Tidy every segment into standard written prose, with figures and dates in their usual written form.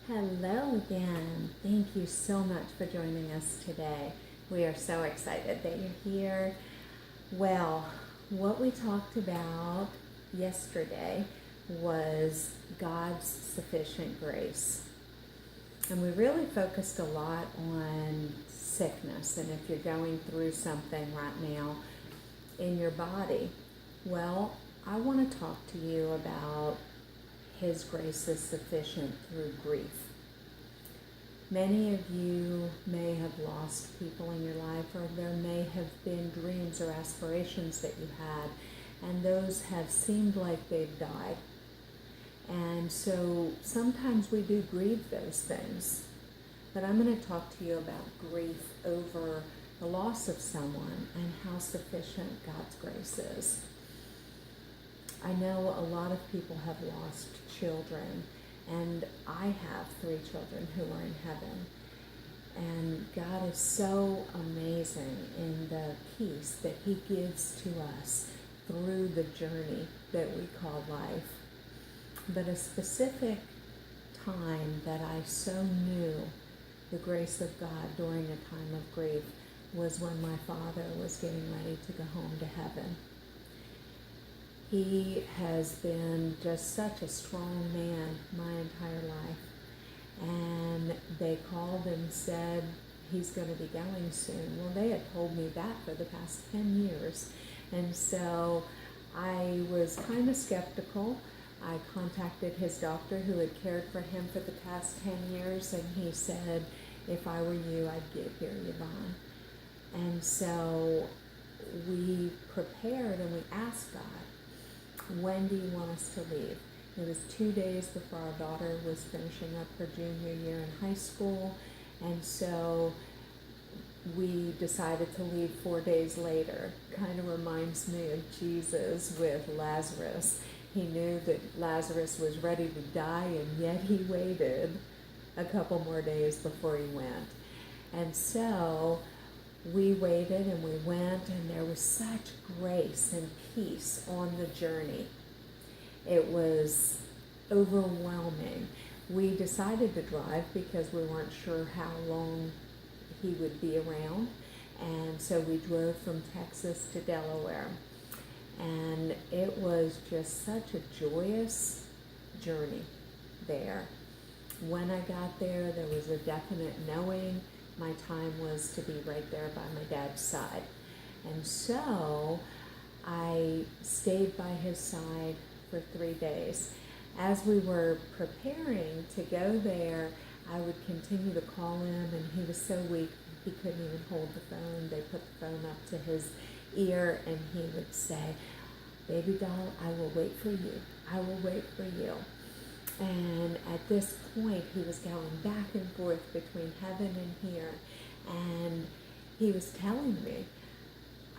Hello again. Thank you so much for joining us today. We are so excited that you're here. Well, what we talked about yesterday was God's sufficient grace. And we really focused a lot on sickness. And if you're going through something right now in your body, well, I want to talk to you about His grace is sufficient through grief. Many of you may have lost people in your life, or there may have been dreams or aspirations that you had, and those have seemed like they've died. And so sometimes we do grieve those things. But I'm going to talk to you about grief over the loss of someone and how sufficient God's grace is. I know a lot of people have lost children, and I have 3 children who are in heaven. And God is so amazing in the peace that He gives to us through the journey that we call life. But a specific time that I so knew the grace of God during a time of grief was when my father was getting ready to go home to heaven. He has been just such a strong man my entire life. And they called and said he's going to be going soon. Well, they had told me that for the past 10 years. And so I was kind of skeptical. I contacted his doctor who had cared for him for the past 10 years, and he said, if I were you, I'd get here, Yvonne. And so we prepared and we asked God, when do you want us to leave? It was 2 days before our daughter was finishing up her junior year in high school, and so we decided to leave 4 days later. Kind of reminds me of Jesus with Lazarus. He knew that Lazarus was ready to die, and yet he waited a couple more days before he went. And so we waited and we went, and there was such grace and peace on the journey. It was overwhelming. We decided to drive because we weren't sure how long he would be around, and so we drove from Texas to Delaware. And it was just such a joyous journey there. When I got there, there was a definite knowing my time was to be right there by my dad's side. And so I stayed by his side for 3 days. As we were preparing to go there, I would continue to call him, and he was so weak he couldn't even hold the phone. They put the phone up to his ear, and he would say, "Baby doll, I will wait for you. I will wait for you." And at this point, he was going back and forth between heaven and here. And he was telling me,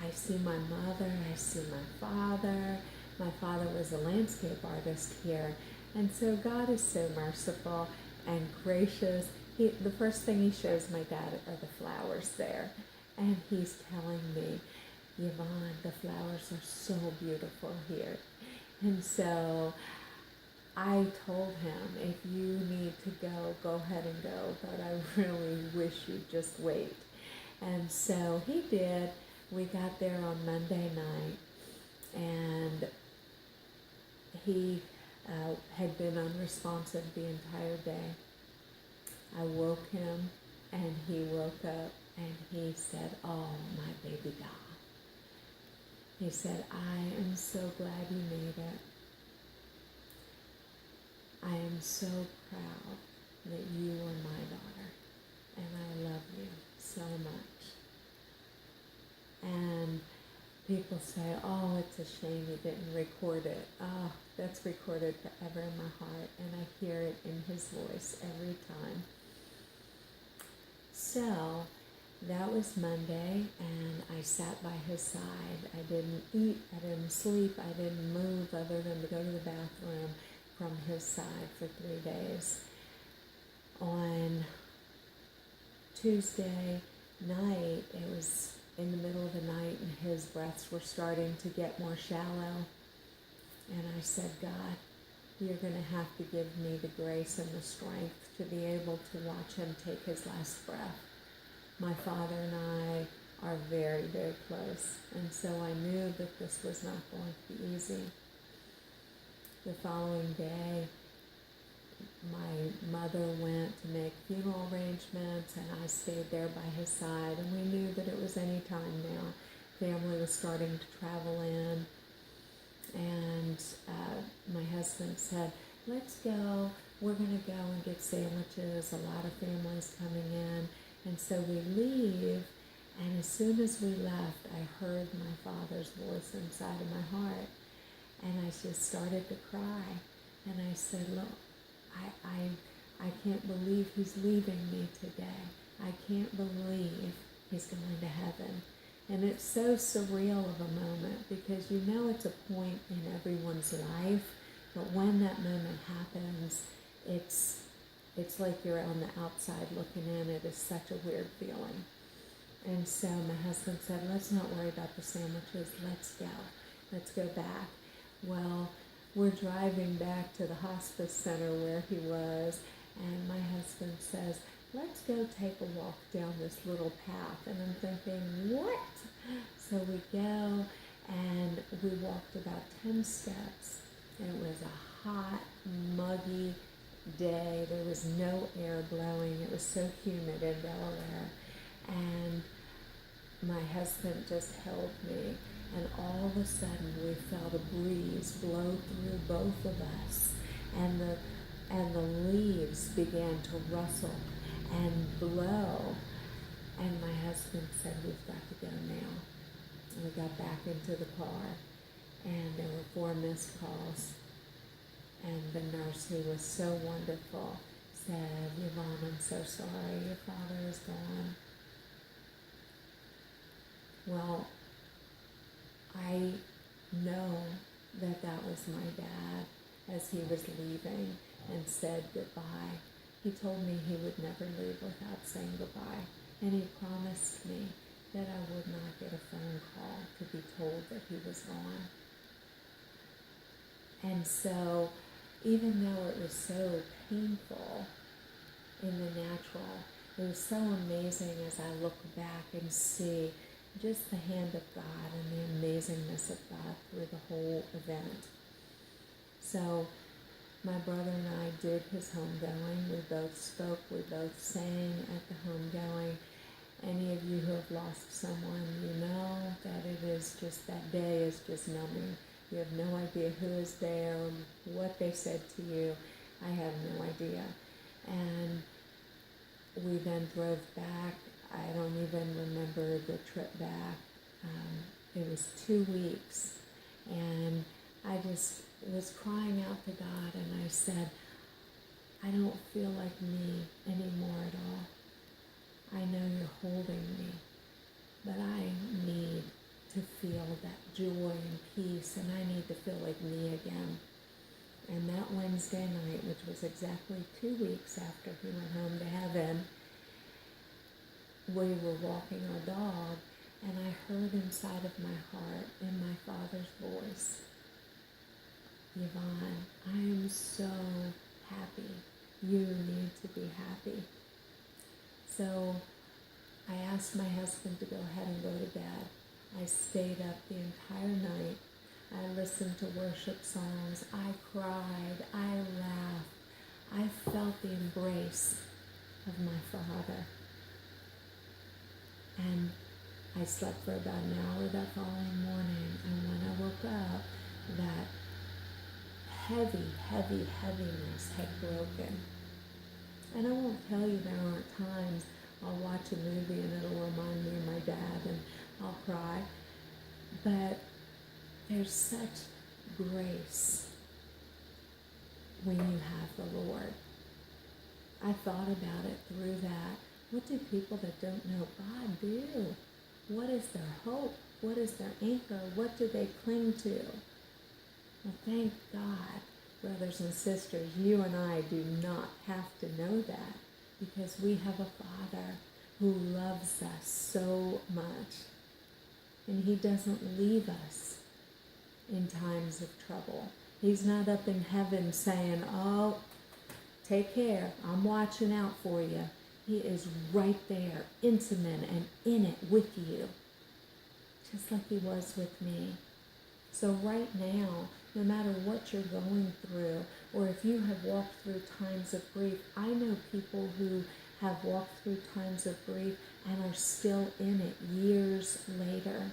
I see my mother, I see my father. My father was a landscape artist here. And so God is so merciful and gracious. The first thing he shows my dad are the flowers there. And he's telling me, Yvonne, the flowers are so beautiful here. And so I told him, if you need to go, go ahead and go, but I really wish you'd just wait. And so he did. We got there on Monday night, and he had been unresponsive the entire day. I woke him, and he woke up, and he said, "Oh, my baby doll." He said, "I am so glad you made it. I am so proud that you are my daughter, and I love you so much." And people say, "Oh, it's a shame you didn't record it." Oh, that's recorded forever in my heart, and I hear it in his voice every time. So that was Monday, and I sat by his side. I didn't eat, I didn't sleep, I didn't move other than to go to the bathroom from his side for 3 days. On Tuesday night, it was in the middle of the night, and his breaths were starting to get more shallow. And I said, "God, you're going to have to give me the grace and the strength to be able to watch him take his last breath. My father and I are very, very close, and so I knew that this was not going to be easy. The following day, my mother went to make funeral arrangements, and I stayed there by his side, and we knew that it was any time now. Family was starting to travel in, and my husband said, let's go, we're going to go and get sandwiches, a lot of families coming in. And so we leave, and as soon as we left, I heard my father's voice inside of my heart, and I just started to cry, and I said, look, I can't believe he's leaving me today. I can't believe he's going to heaven. And it's so surreal of a moment, because you know it's a point in everyone's life, but when that moment happens, it's like you're on the outside looking in. It is such a weird feeling. And so my husband said, let's not worry about the sandwiches. Let's go back. Well, we're driving back to the hospice center where he was, and my husband says, let's go take a walk down this little path. And I'm thinking, what? So we go, and we walked about 10 steps, and it was a hot, muggy day. There was no air blowing. It was so humid in Delaware. And my husband just held me, and all of a sudden we felt a breeze blow through both of us, and the leaves began to rustle and blow. And my husband said, we've got to go now. And we got back into the car, and there were 4 missed calls. And the nurse, who was so wonderful, said, Yvonne, I'm so sorry, your father is gone. Well, I know that that was my dad as he was leaving and said goodbye. He told me he would never leave without saying goodbye. And he promised me that I would not get a phone call to be told that he was gone. And so, even though it was so painful in the natural, it was so amazing as I look back and see just the hand of God and the amazingness of God through the whole event. So my brother and I did his homegoing. We both spoke, we both sang at the homegoing. Any of you who have lost someone, you know that it is just, that day is just numbing. You have no idea who is there, what they said to you. I have no idea. And we then drove back. I don't even remember the trip back. It was 2 weeks, and I just was crying out to God, and I said, I don't feel like me anymore at all. I know you're holding me, but I need to feel that joy and peace, and I need to feel like me again. And that Wednesday night, which was exactly 2 weeks after he went home to heaven, we were walking our dog, and I heard inside of my heart, in my Father's voice, Yvonne, I am so happy. You need to be happy. So I asked my husband to go ahead and go to bed. I stayed up the entire night. I listened to worship songs. I cried. I laughed. I felt the embrace of my Father. And I slept for about an hour that following morning, and when I woke up, that heaviness had broken. And I won't tell you there aren't times I'll watch a movie and it'll remind me of my dad and I'll cry. But there's such grace when you have the Lord. I thought about it through that. What do people that don't know God do? What is their hope? What is their anchor? What do they cling to? Well, thank God, brothers and sisters, you and I do not have to know that, because we have a Father who loves us so much. And he doesn't leave us in times of trouble. He's not up in heaven saying, oh, take care, I'm watching out for you. He is right there, intimate and in it with you, just like he was with me. So right now, no matter what you're going through, or if you have walked through times of grief, I know people who have walked through times of grief and are still in it years later.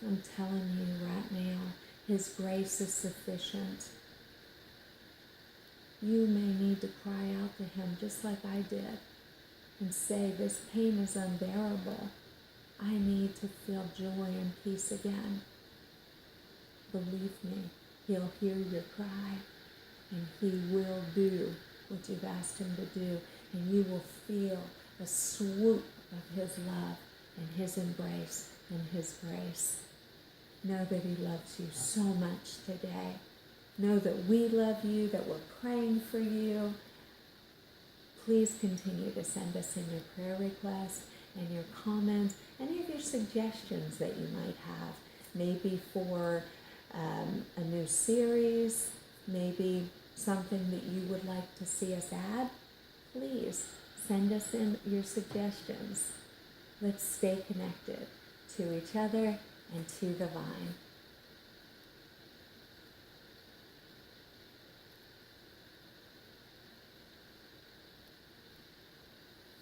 I'm telling you right now, his grace is sufficient. You may need to cry out to him just like I did and say, this pain is unbearable. I need to feel joy and peace again. Believe me, he'll hear your cry, and he will do what you've asked him to do, and you will feel a swoop of his love and his embrace and his grace. Know that he loves you so much today. Know that we love you, that we're praying for you. Please continue to send us in your prayer requests and your comments, any of your suggestions that you might have, maybe for a new series, maybe something that you would like to see us add. Please send us in your suggestions. Let's stay connected to each other and to the vine.